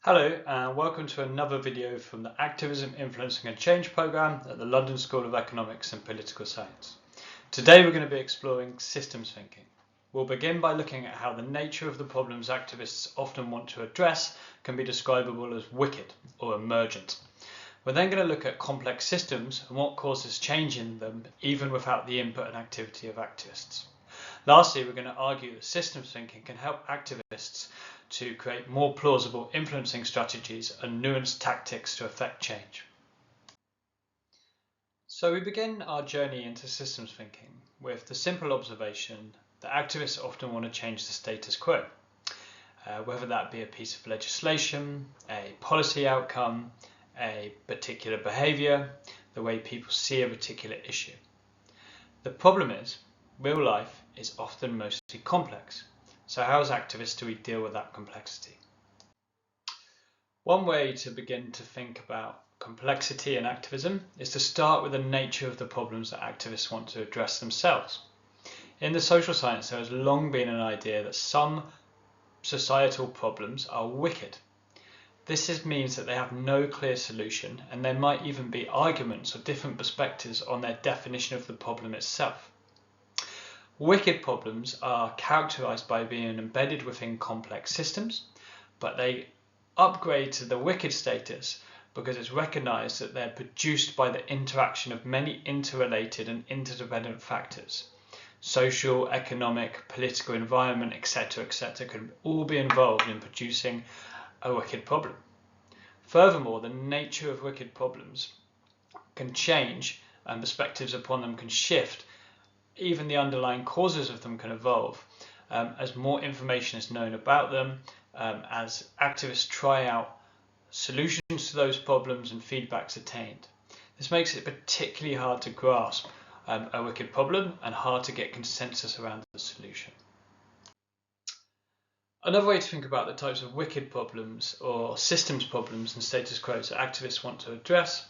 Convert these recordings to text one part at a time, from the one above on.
Hello and welcome to another video from the Activism, Influencing and Change programme at the London School of Economics and Political Science. Today we're going to be exploring systems thinking. We'll begin by looking at how the nature of the problems activists often want to address can be describable as wicked or emergent. We're then going to look at complex systems and what causes change in them even without the input and activity of activists. Lastly, we're going to argue that systems thinking can help activists to create more plausible influencing strategies and nuanced tactics to effect change. So we begin our journey into systems thinking with the simple observation that activists often want to change the status quo, whether that be a piece of legislation, a policy outcome, a particular behaviour, the way people see a particular issue. The problem is, real life is often mostly complex. So how as activists do we deal with that complexity? One way to begin to think about complexity and activism is to start with the nature of the problems that activists want to address themselves. In the social science, there has long been an idea that some societal problems are wicked. This means that they have no clear solution, and there might even be arguments or different perspectives on their definition of the problem itself. Wicked problems are characterized by being embedded within complex systems, but they upgrade to the wicked status because it's recognized that they're produced by the interaction of many interrelated and interdependent factors. Social, economic, political environment, etc., can all be involved in producing a wicked problem. Furthermore, the nature of wicked problems can change and perspectives upon them can shift. Even the underlying causes of them can evolve as more information is known about them, as activists try out solutions to those problems and feedback's attained. This makes it particularly hard to grasp a wicked problem and hard to get consensus around the solution. Another way to think about the types of wicked problems or systems problems and status quos that activists want to address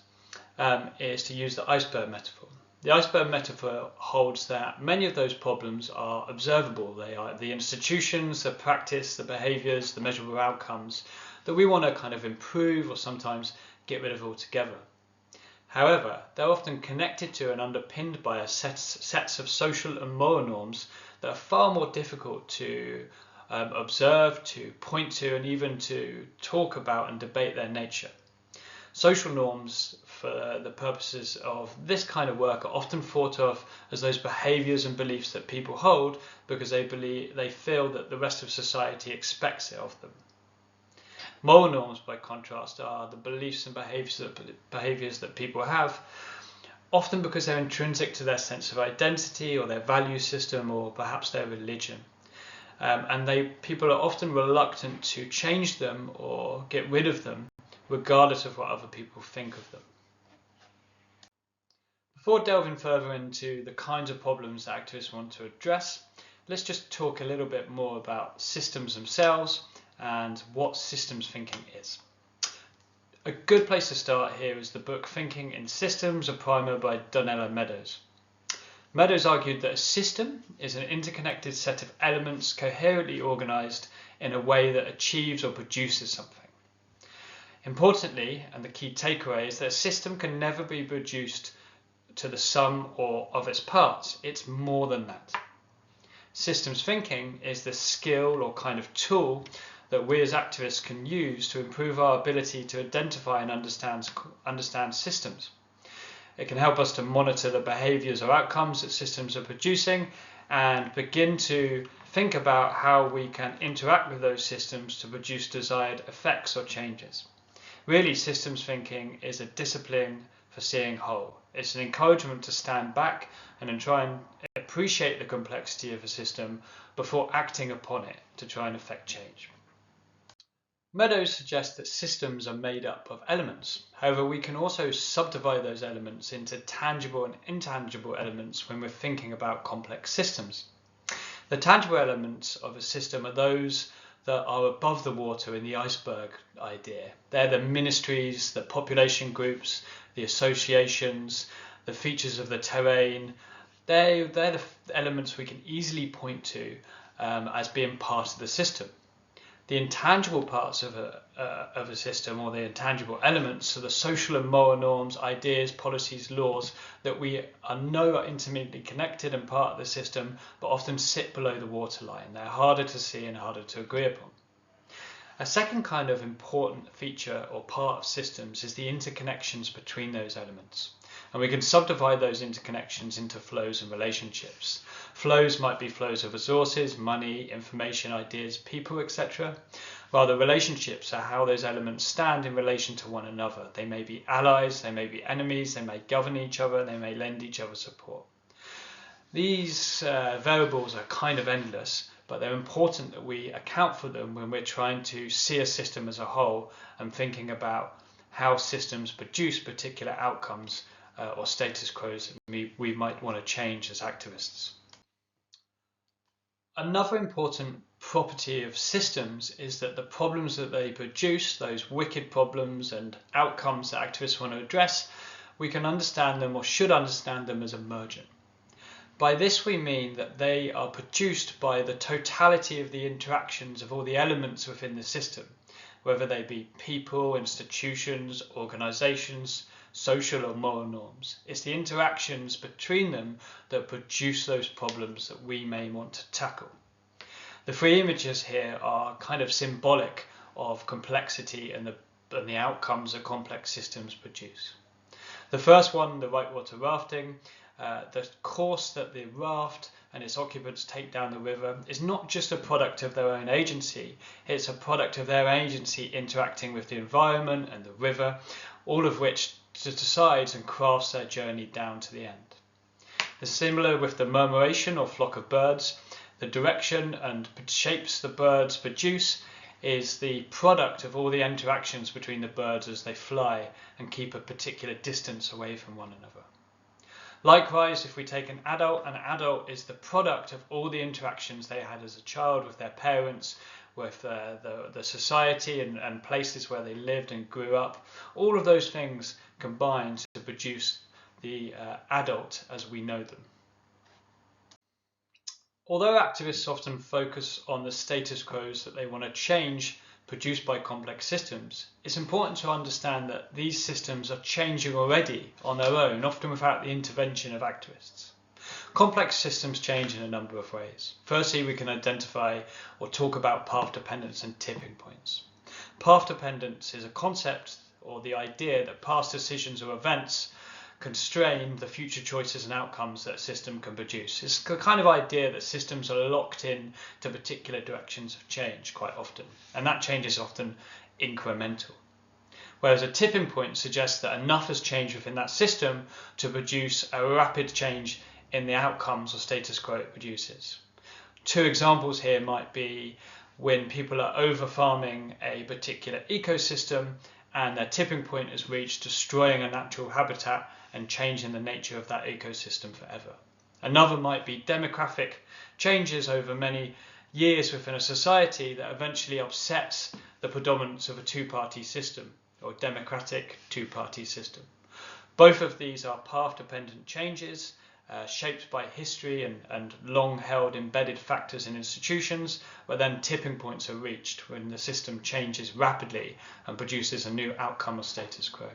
is to use the iceberg metaphor. The iceberg metaphor holds that many of those problems are observable. They are the institutions, the practice, the behaviours, the measurable outcomes that we want to kind of improve or sometimes get rid of altogether. However, they're often connected to and underpinned by a sets of social and moral norms that are far more difficult to observe, to point to, and even to talk about and debate their nature. Social norms, for the purposes of this kind of work, are often thought of as those behaviours and beliefs that people hold because they feel that the rest of society expects it of them. Moral norms, by contrast, are the beliefs and behaviours that people have, often because they're intrinsic to their sense of identity or their value system or perhaps their religion. And people are often reluctant to change them or get rid of them, regardless of what other people think of them. Before delving further into the kinds of problems that activists want to address, let's just talk a little bit more about systems themselves and what systems thinking is. A good place to start here is the book Thinking in Systems, a primer by Donella Meadows. Meadows argued that a system is an interconnected set of elements coherently organized in a way that achieves or produces something. Importantly, and the key takeaway, is that a system can never be reduced to the sum of its parts. It's more than that. Systems thinking is the skill or kind of tool that we as activists can use to improve our ability to identify and understand systems. It can help us to monitor the behaviours or outcomes that systems are producing and begin to think about how we can interact with those systems to produce desired effects or changes. Really, systems thinking is a discipline for seeing whole. It's an encouragement to stand back and try and appreciate the complexity of a system before acting upon it to try and effect change. Meadows suggests that systems are made up of elements. However, we can also subdivide those elements into tangible and intangible elements when we're thinking about complex systems. The tangible elements of a system are those that are above the water in the iceberg idea. They're the ministries, the population groups, the associations, the features of the terrain. They're the elements we can easily point to as being part of the system. The intangible parts of a system, or the intangible elements, so the social and moral norms, ideas, policies, laws that we know are intimately connected and part of the system, but often sit below the waterline. They're harder to see and harder to agree upon. A second kind of important feature or part of systems is the interconnections between those elements. And we can subdivide those interconnections into flows and relationships. Flows might be flows of resources, money, information, ideas, people, etc. While the relationships are how those elements stand in relation to one another. They may be allies, they may be enemies, they may govern each other, they may lend each other support. These variables are kind of endless, but they're important that we account for them when we're trying to see a system as a whole and thinking about how systems produce particular outcomes or status quos we might want to change as activists. Another important property of systems is that the problems that they produce, those wicked problems and outcomes that activists want to address, we can understand them or should understand them as emergent. By this we mean that they are produced by the totality of the interactions of all the elements within the system, whether they be people, institutions, organisations, social or moral norms. It's the interactions between them that produce those problems that we may want to tackle. The three images here are kind of symbolic of complexity and the outcomes that complex systems produce. The first one, the whitewater rafting, the course that the raft and its occupants take down the river is not just a product of their own agency, it's a product of their agency interacting with the environment and the river, all of which decides and crafts their journey down to the end. It's similar with the murmuration or flock of birds. The direction and shapes the birds produce is the product of all the interactions between the birds as they fly and keep a particular distance away from one another. Likewise, if we take an adult is the product of all the interactions they had as a child with their parents, with the society and places where they lived and grew up. All of those things combined to produce the adult as we know them. Although activists often focus on the status quos that they want to change produced by complex systems, it's important to understand that these systems are changing already on their own, often without the intervention of activists. Complex systems change in a number of ways. Firstly, we can identify or talk about path dependence and tipping points. Path dependence is a concept or the idea that past decisions or events constrain the future choices and outcomes that a system can produce. It's the kind of idea that systems are locked in to particular directions of change quite often, and that change is often incremental. Whereas a tipping point suggests that enough has changed within that system to produce a rapid change in the outcomes or status quo it produces. Two examples here might be when people are over-farming a particular ecosystem and their tipping point is reached, destroying a natural habitat and changing the nature of that ecosystem forever. Another might be demographic changes over many years within a society that eventually upsets the predominance of a two-party system or democratic two-party system. Both of these are path-dependent changes shaped by history and long-held embedded factors in institutions, where then tipping points are reached when the system changes rapidly and produces a new outcome or status quo.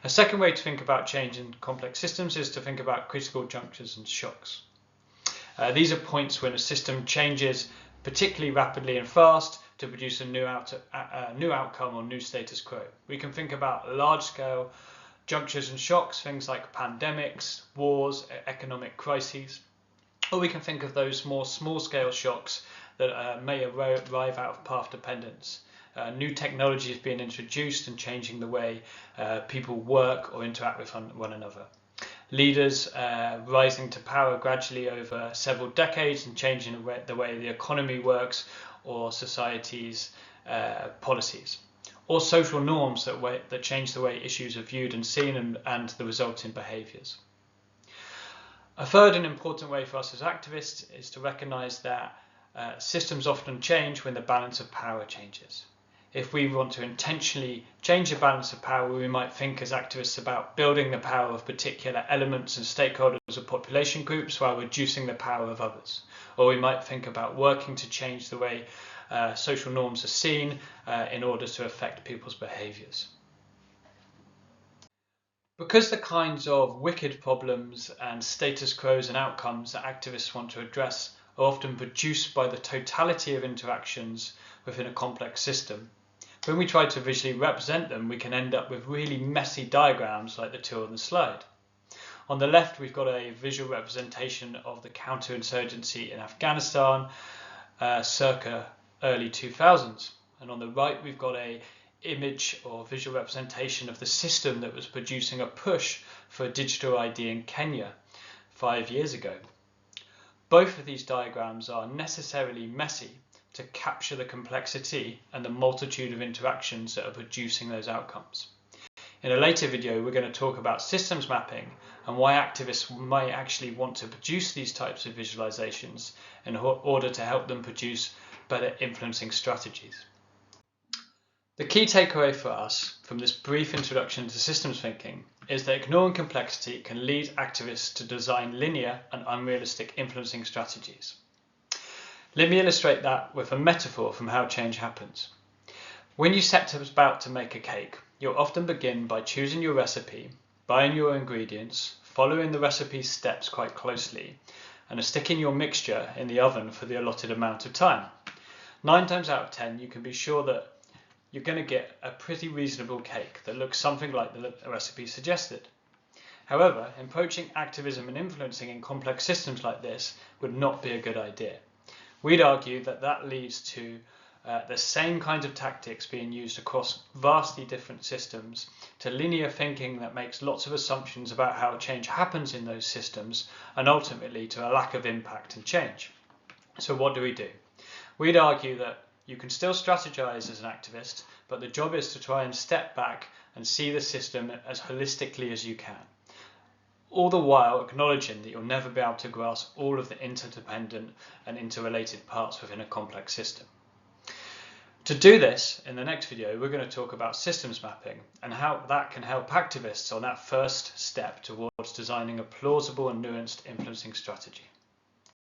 A second way to think about change in complex systems is to think about critical junctures and shocks. These are points when a system changes particularly rapidly and fast to produce a new outcome or new status quo. We can think about large-scale junctures and shocks, things like pandemics, wars, economic crises, or we can think of those more small-scale shocks that may arrive out of path dependence. New technologies being introduced and changing the way people work or interact with one another. Leaders rising to power gradually over several decades and changing the way the economy works or society's policies. Or social norms that change the way issues are viewed and seen and the resulting behaviours. A third and important way for us as activists is to recognise that systems often change when the balance of power changes. If we want to intentionally change the balance of power, we might think as activists about building the power of particular elements and stakeholders or population groups while reducing the power of others. Or we might think about working to change the way social norms are seen in order to affect people's behaviours. Because the kinds of wicked problems and status quos and outcomes that activists want to address are often produced by the totality of interactions within a complex system, when we try to visually represent them, we can end up with really messy diagrams like the two on the slide. On the left, we've got a visual representation of the counterinsurgency in Afghanistan circa early 2000s. And on the right, we've got a image or visual representation of the system that was producing a push for digital ID in Kenya 5 years ago. Both of these diagrams are necessarily messy to capture the complexity and the multitude of interactions that are producing those outcomes. In a later video, we're going to talk about systems mapping and why activists might actually want to produce these types of visualizations in order to help them produce better influencing strategies. The key takeaway for us from this brief introduction to systems thinking is that ignoring complexity can lead activists to design linear and unrealistic influencing strategies. Let me illustrate that with a metaphor from how change happens. When you set about to make a cake, you'll often begin by choosing your recipe, buying your ingredients, following the recipe's steps quite closely, and sticking your mixture in the oven for the allotted amount of time. 9 times out of 10, you can be sure that you're going to get a pretty reasonable cake that looks something like the recipe suggested. However, approaching activism and influencing in complex systems like this would not be a good idea. We'd argue that that leads to the same kinds of tactics being used across vastly different systems, to linear thinking that makes lots of assumptions about how change happens in those systems, and ultimately to a lack of impact and change. So what do? We'd argue that you can still strategize as an activist, but the job is to try and step back and see the system as holistically as you can, all the while acknowledging that you'll never be able to grasp all of the interdependent and interrelated parts within a complex system. To do this, in the next video, we're going to talk about systems mapping and how that can help activists on that first step towards designing a plausible and nuanced influencing strategy.